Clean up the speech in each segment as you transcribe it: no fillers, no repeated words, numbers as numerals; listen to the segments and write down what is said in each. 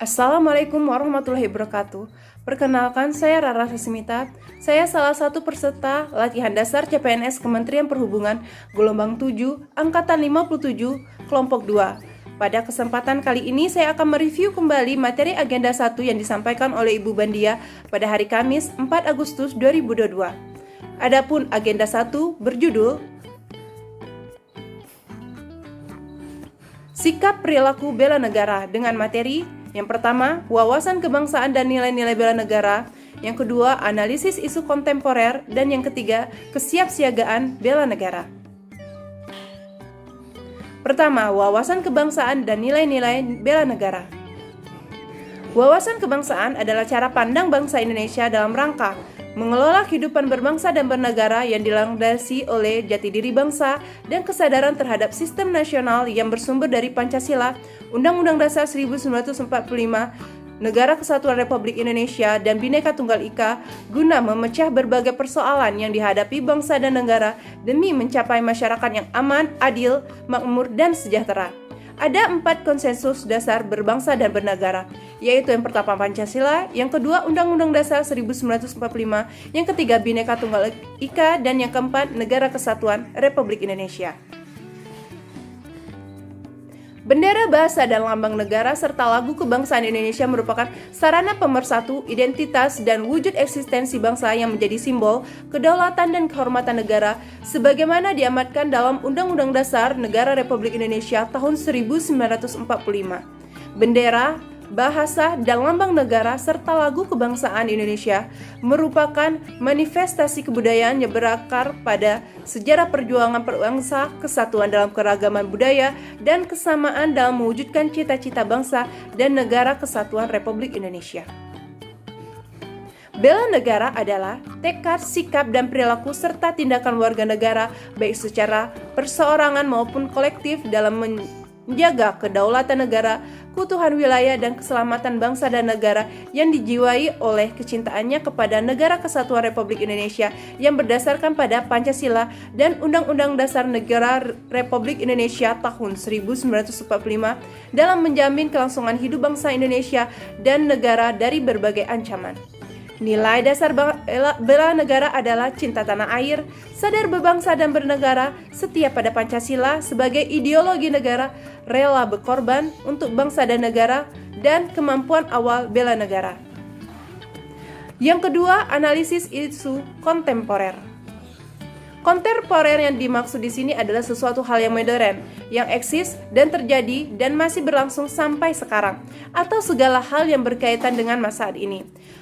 Assalamualaikum warahmatullahi wabarakatuh. Perkenalkan, saya Rara Sasmita. Saya salah satu peserta latihan dasar CPNS Kementerian Perhubungan gelombang 7, angkatan 57, kelompok 2. Pada kesempatan kali ini saya akan mereview kembali materi agenda 1 yang disampaikan oleh Ibu Bandia pada hari Kamis 4 Agustus 2022. Adapun agenda 1 berjudul Sikap Perilaku Bela Negara dengan materi yang pertama, wawasan kebangsaan dan nilai-nilai bela negara. Yang kedua, analisis isu kontemporer. Dan yang ketiga, kesiapsiagaan bela negara. Pertama, wawasan kebangsaan dan nilai-nilai bela negara. Wawasan kebangsaan adalah cara pandang bangsa Indonesia dalam rangka mengelola kehidupan berbangsa dan bernegara yang dilandasi oleh jati diri bangsa dan kesadaran terhadap sistem nasional yang bersumber dari Pancasila, Undang-Undang Dasar 1945, Negara Kesatuan Republik Indonesia, dan Bhinneka Tunggal Ika guna memecah berbagai persoalan yang dihadapi bangsa dan negara demi mencapai masyarakat yang aman, adil, makmur, dan sejahtera. Ada 4 konsensus dasar berbangsa dan bernegara, yaitu yang pertama Pancasila, yang kedua Undang-Undang Dasar 1945, yang ketiga Bhinneka Tunggal Ika, dan yang keempat Negara Kesatuan Republik Indonesia. Bendera, bahasa, dan lambang negara serta lagu kebangsaan Indonesia merupakan sarana pemersatu, identitas, dan wujud eksistensi bangsa yang menjadi simbol kedaulatan dan kehormatan negara sebagaimana diamatkan dalam Undang-Undang Dasar Negara Republik Indonesia tahun 1945. Bendera, bahasa, dan lambang negara serta lagu kebangsaan Indonesia merupakan manifestasi kebudayaan yang berakar pada sejarah perjuangan berbangsa, kesatuan dalam keragaman budaya, dan kesamaan dalam mewujudkan cita-cita bangsa dan negara kesatuan Republik Indonesia. Bela negara adalah tekad, sikap, dan perilaku serta tindakan warga negara baik secara perseorangan maupun kolektif dalam menjaga kedaulatan negara, keutuhan wilayah, dan keselamatan bangsa dan negara yang dijiwai oleh kecintaannya kepada Negara Kesatuan Republik Indonesia yang berdasarkan pada Pancasila dan Undang-Undang Dasar Negara Republik Indonesia tahun 1945 dalam menjamin kelangsungan hidup bangsa Indonesia dan negara dari berbagai ancaman. Nilai dasar bela negara adalah cinta tanah air, sadar berbangsa dan bernegara, setia pada Pancasila sebagai ideologi negara, rela berkorban untuk bangsa dan negara, dan kemampuan awal bela negara. Yang kedua, analisis isu kontemporer. Kontemporer yang dimaksud di sini adalah sesuatu hal yang modern, yang eksis dan terjadi dan masih berlangsung sampai sekarang, atau segala hal yang berkaitan dengan masa ini.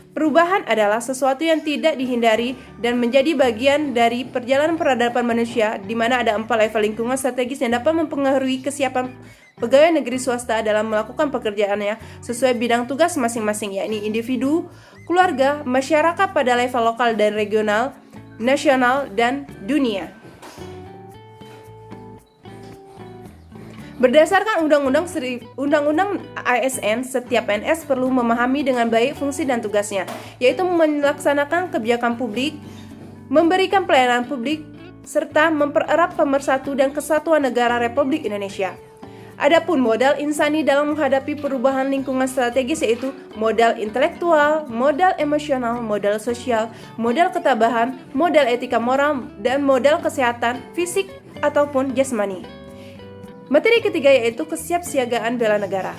Perubahan adalah sesuatu yang tidak dihindari dan menjadi bagian dari perjalanan peradaban manusia, di mana ada 4 level lingkungan strategis yang dapat mempengaruhi kesiapan pegawai negeri swasta dalam melakukan pekerjaannya sesuai bidang tugas masing-masing, yakni individu, keluarga, masyarakat pada level lokal dan regional, nasional, dan dunia. Berdasarkan Undang-Undang ASN, setiap PNS perlu memahami dengan baik fungsi dan tugasnya, yaitu melaksanakan kebijakan publik, memberikan pelayanan publik, serta mempererat pemersatu dan kesatuan negara Republik Indonesia. Adapun modal insani dalam menghadapi perubahan lingkungan strategis yaitu modal intelektual, modal emosional, modal sosial, modal ketabahan, modal etika moral, dan modal kesehatan fisik ataupun jasmani. Materi ketiga yaitu kesiapsiagaan bela negara.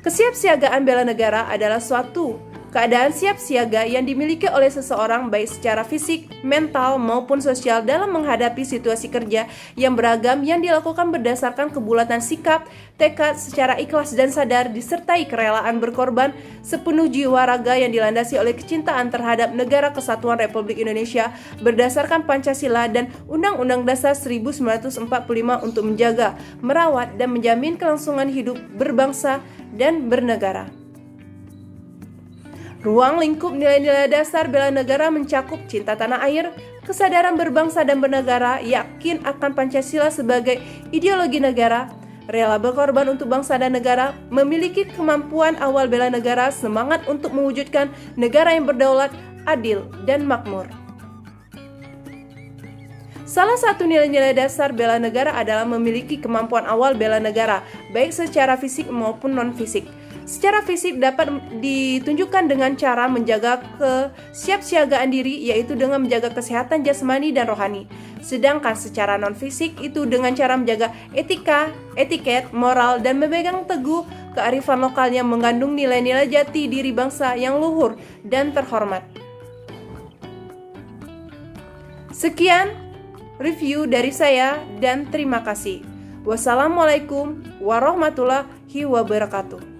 Kesiapsiagaan bela negara adalah suatu keadaan siap siaga yang dimiliki oleh seseorang baik secara fisik, mental, maupun sosial dalam menghadapi situasi kerja yang beragam yang dilakukan berdasarkan kebulatan sikap, tekad secara ikhlas dan sadar disertai kerelaan berkorban sepenuh jiwa raga yang dilandasi oleh kecintaan terhadap Negara Kesatuan Republik Indonesia berdasarkan Pancasila dan Undang-Undang Dasar 1945 untuk menjaga, merawat, dan menjamin kelangsungan hidup berbangsa dan bernegara. Ruang lingkup nilai-nilai dasar bela negara mencakup cinta tanah air, kesadaran berbangsa dan bernegara, yakin akan Pancasila sebagai ideologi negara, rela berkorban untuk bangsa dan negara, memiliki kemampuan awal bela negara, semangat untuk mewujudkan negara yang berdaulat, adil, dan makmur. Salah satu nilai-nilai dasar bela negara asilah memiliki kemampuan awal bela negara, baik secara fisik maupun non-fisik. Secara fisik dapat ditunjukkan dengan cara menjaga kesiapsiagaan diri, yaitu dengan menjaga kesehatan jasmani dan rohani. Sedangkan secara non-fisik itu dengan cara menjaga etika, etiket, moral, dan memegang teguh kearifan lokal yang mengandung nilai-nilai jati diri bangsa yang luhur dan terhormat. Sekian review dari saya dan terima kasih. Wassalamualaikum warahmatullahi wabarakatuh.